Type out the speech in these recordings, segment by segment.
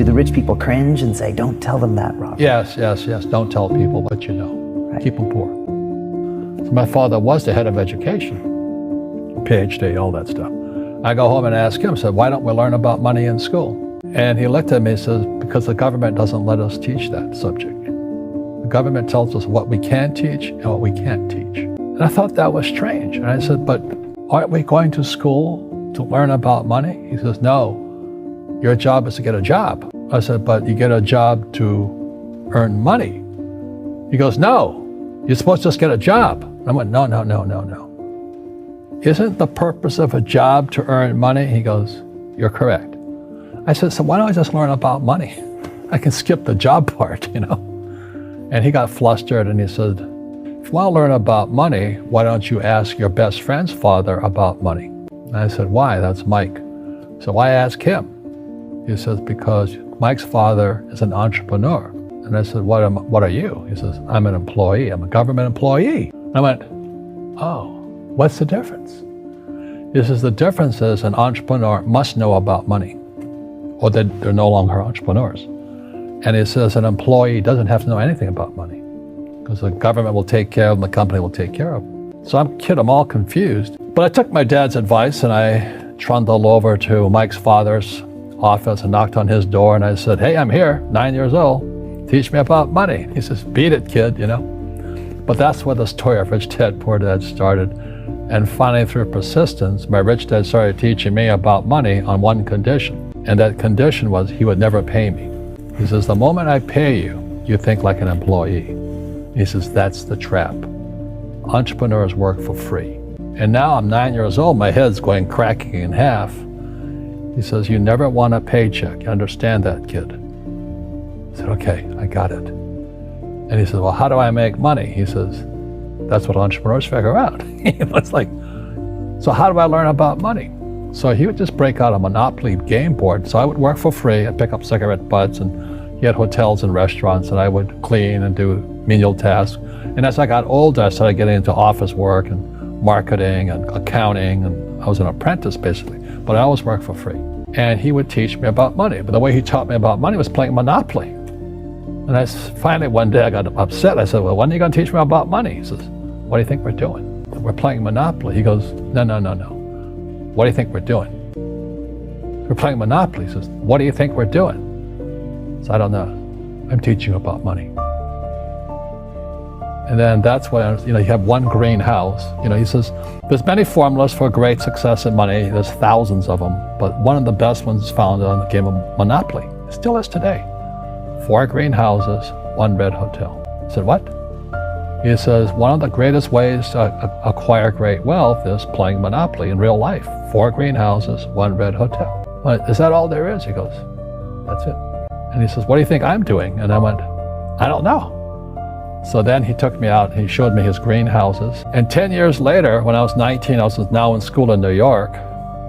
Do the rich people cringe and say, don't tell them that, Rob? Yes. Don't tell people what you know. Right. Keep them poor. So my father was the head of education, PhD, all that stuff. I go home and ask him, said, why don't we learn about money in school? And he looked at me and says, because the government doesn't let us teach that subject. The government tells us what we can teach and what we can't teach. And I thought that was strange. And I said, but aren't we going to school to learn about money? He says, no, your job is to get a job. I said, but you get a job to earn money. He goes, no, you're supposed to just get a job. And I went, no. Isn't the purpose of a job to earn money? He goes, you're correct. I said, so why don't I just learn about money? I can skip the job part, you know? And he got flustered and he said, if you want to learn about money, why don't you ask your best friend's father about money? And I said, why? That's Mike. So I asked him. He says, because Mike's father is an entrepreneur. And I said, what are you? He says, I'm an employee. I'm a government employee. And I went, oh, what's the difference? He says, the difference is an entrepreneur must know about money, or they're no longer entrepreneurs. And he says an employee doesn't have to know anything about money because the government will take care of them, the company will take care of them. So I'm all confused. But I took my dad's advice and I trundled over to Mike's father's office and knocked on his door and I said, hey, I'm here, 9 years old. Teach me about money. He says, beat it, kid, you know. But that's where the story of Rich Dad, Poor Dad started. And finally, through persistence, my rich dad started teaching me about money on one condition. And that condition was he would never pay me. He says, the moment I pay you, you think like an employee. He says, that's the trap. Entrepreneurs work for free. And now I'm 9 years old, my head's going cracking in half. He says, you never want a paycheck. You understand that, kid? I said, okay, I got it. And he says, well, how do I make money? He says, that's what entrepreneurs figure out. It's like, so how do I learn about money? So he would just break out a Monopoly game board. So I would work for free. I'd pick up cigarette butts and he had hotels and restaurants and I would clean and do menial tasks. And as I got older, I started getting into office work and marketing and accounting. And I was an apprentice basically, but I always worked for free. And he would teach me about money. But the way he taught me about money was playing Monopoly. And finally one day I got upset. I said, well, when are you going to teach me about money? He says, what do you think we're doing? We're playing Monopoly. He goes, no. What do you think we're doing? We're playing Monopoly. He says, what do you think we're doing? So I don't know. I'm teaching you about money. And then that's when, you have one green house. He says, there's many formulas for great success in money. There's thousands of them. But one of the best ones is found on the game of Monopoly. It still is today. 4 green houses, 1 red hotel. I said, what? He says, one of the greatest ways to acquire great wealth is playing Monopoly in real life. 4 green houses, 1 red hotel. But is that all there is? He goes, that's it. And he says, what do you think I'm doing? And I went, I don't know. So then he took me out and he showed me his greenhouses. And 10 years later, when I was 19, I was now in school in New York.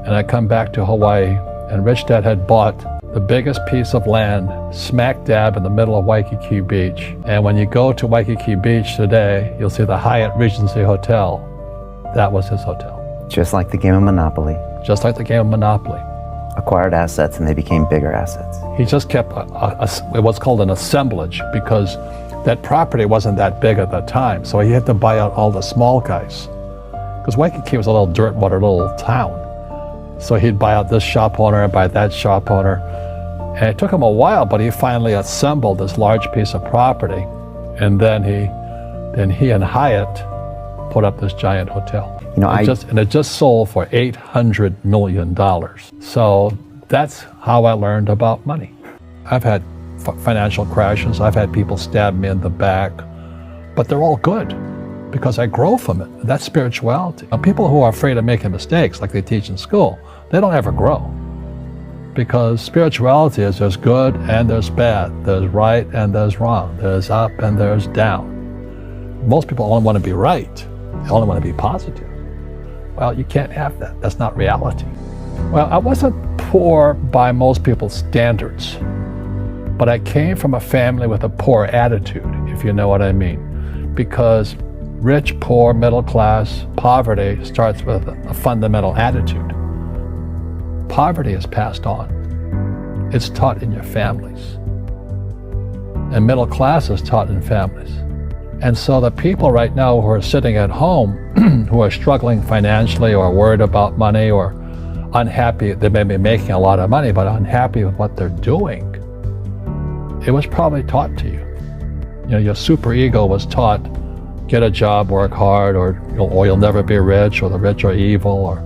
And I come back to Hawaii and Rich Dad had bought the biggest piece of land smack dab in the middle of Waikiki Beach. And when you go to Waikiki Beach today, you'll see the Hyatt Regency Hotel. That was his hotel. Just like the game of Monopoly. Just like the game of Monopoly. Acquired assets and they became bigger assets. He just kept what's called an assemblage because that property wasn't that big at the time. So he had to buy out all the small guys. Because Waikiki was a little dirtwater little town. So he'd buy out this shop owner and buy that shop owner. And it took him a while, but he finally assembled this large piece of property. And then he and Hyatt put up this giant hotel. And it just sold for $800 million. So that's how I learned about money. I've had financial crashes. I've had people stab me in the back, but they're all good because I grow from it. That's spirituality. Now, people who are afraid of making mistakes like they teach in school, they don't ever grow. Because spirituality is there's good and there's bad. There's right and there's wrong. There's up and there's down. Most people only want to be right. They only want to be positive. Well, you can't have that. That's not reality. Well, I wasn't poor by most people's standards, but I came from a family with a poor attitude, if you know what I mean. Because rich, poor, middle class, poverty starts with a fundamental attitude. Poverty is passed on. It's taught in your families. And middle class is taught in families. And so the people right now who are sitting at home, who are struggling financially or worried about money or unhappy, they may be making a lot of money, but unhappy with what they're doing, it was probably taught to you. You know, your super ego was taught, get a job, work hard, or you'll never be rich, or the rich are evil, or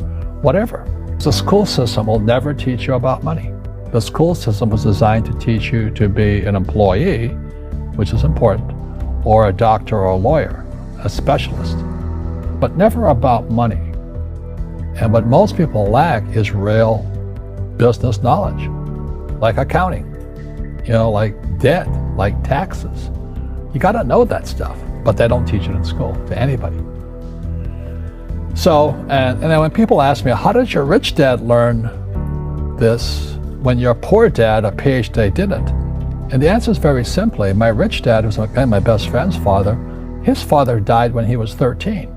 whatever. The school system will never teach you about money. The school system was designed to teach you to be an employee, which is important, or a doctor or a lawyer, a specialist, but never about money. And what most people lack is real business knowledge, like accounting, like debt, like taxes. You got to know that stuff, but they don't teach it in school to anybody. So, and then when people ask me, how did your rich dad learn this when your poor dad, a PhD, didn't? And the answer is very simply, my rich dad, who's my best friend's father, his father died when he was 13.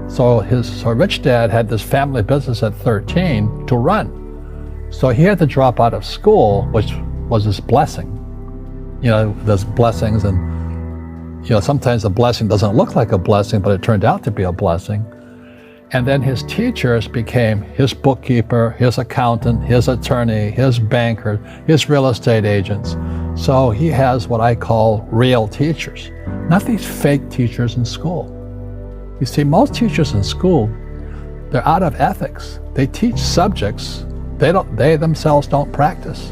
So his rich dad had this family business at 13 to run. So he had to drop out of school, which was his blessing. There's blessings, and sometimes the blessing doesn't look like a blessing, but it turned out to be a blessing. And then his teachers became his bookkeeper, his accountant, his attorney, his banker, his real estate agents. So he has what I call real teachers, not these fake teachers in school. You see, most teachers in school, they're out of ethics. They teach subjects they themselves don't practice.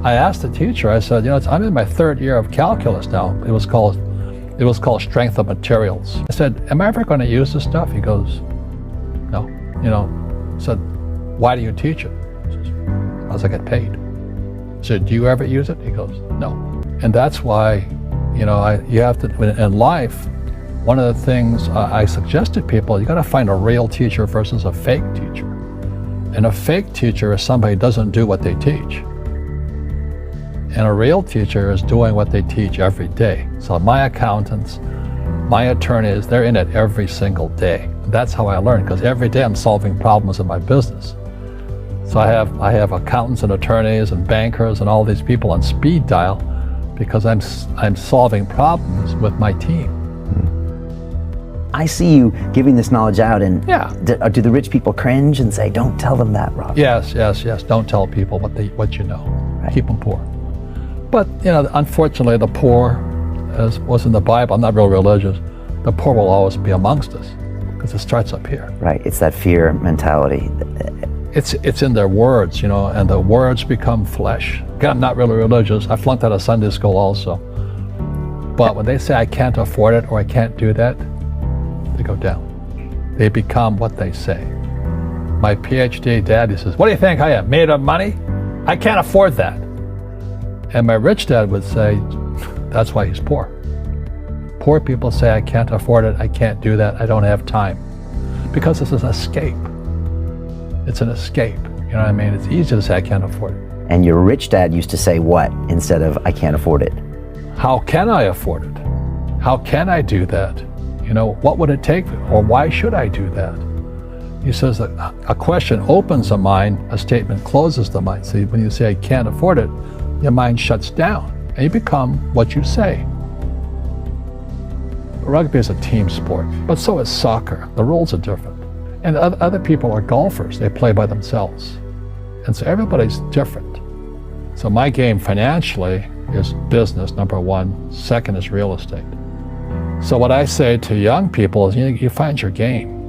I asked the teacher, I said, I'm in my third year of calculus now. It was called strength of materials. I said, am I ever going to use this stuff? He goes, no. I said, why do you teach it? He says, because I get paid. I said, do you ever use it? He goes, no. And that's why, you have to, in life, one of the things I suggest to people, you got to find a real teacher versus a fake teacher. And a fake teacher is somebody who doesn't do what they teach. And a real teacher is doing what they teach every day. So my accountants, my attorneys, they're in it every single day. That's how I learn, because every day I'm solving problems in my business. So I have accountants and attorneys and bankers and all these people on speed dial because I'm solving problems with my team. I see you giving this knowledge out, and yeah. Do the rich people cringe and say, don't tell them that, Rob? Yes. Don't tell people what you know. Right. Keep them poor. But, unfortunately, the poor, as was in the Bible, I'm not real religious, the poor will always be amongst us because it starts up here. Right, it's that fear mentality. It's in their words, and the words become flesh. Again, I'm not really religious. I flunked out of Sunday school also. But when they say I can't afford it or I can't do that, they go down. They become what they say. My PhD daddy says, what do you think I am, made of money? I can't afford that. And my rich dad would say, that's why he's poor. Poor people say, I can't afford it, I can't do that, I don't have time. Because this is an escape. It's an escape, you know what I mean? It's easy to say, I can't afford it. And your rich dad used to say what instead of, I can't afford it? How can I afford it? How can I do that? What would it take, or why should I do that? He says that a question opens the mind, a statement closes the mind. See, when you say, I can't afford it, your mind shuts down, and you become what you say. Rugby is a team sport, but so is soccer. The rules are different. And other people are golfers. They play by themselves. And so everybody's different. So my game financially is business, number one. Second is real estate. So what I say to young people is, you find your game.